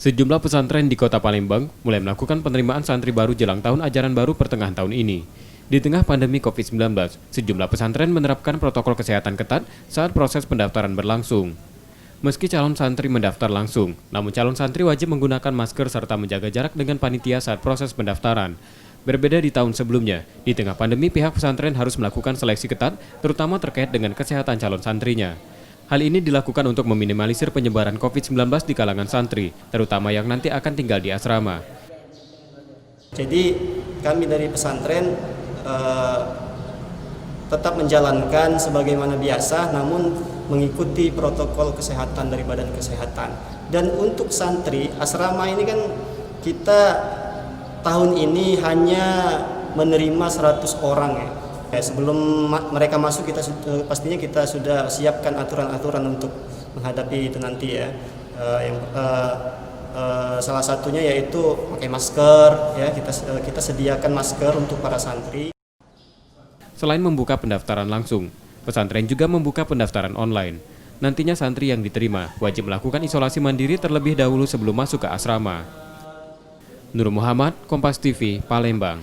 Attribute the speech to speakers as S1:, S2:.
S1: Sejumlah pesantren di Kota Palembang mulai melakukan penerimaan santri baru jelang tahun ajaran baru pertengahan tahun ini. Di tengah pandemi COVID-19, sejumlah pesantren menerapkan protokol kesehatan ketat saat proses pendaftaran berlangsung. Meski calon santri mendaftar langsung, namun calon santri wajib menggunakan masker serta menjaga jarak dengan panitia saat proses pendaftaran. Berbeda di tahun sebelumnya, di tengah pandemi pihak pesantren harus melakukan seleksi ketat, terutama terkait dengan kesehatan calon santrinya. Hal ini dilakukan untuk meminimalisir penyebaran COVID-19 di kalangan santri, terutama yang nanti akan tinggal di asrama.
S2: Jadi kami dari pesantren tetap menjalankan sebagaimana biasa, namun mengikuti protokol kesehatan dari Badan Kesehatan. Dan untuk santri asrama ini kan kita tahun ini hanya menerima 100 orang ya. Sebelum mereka masuk pastinya kita sudah siapkan aturan-aturan untuk menghadapi itu nanti ya. Salah satunya yaitu pakai masker ya, kita sediakan masker untuk para santri.
S1: Selain membuka pendaftaran langsung, pesantren juga membuka pendaftaran online. Nantinya santri yang diterima wajib melakukan isolasi mandiri terlebih dahulu sebelum masuk ke asrama. Nur Muhammad, Kompas TV, Palembang.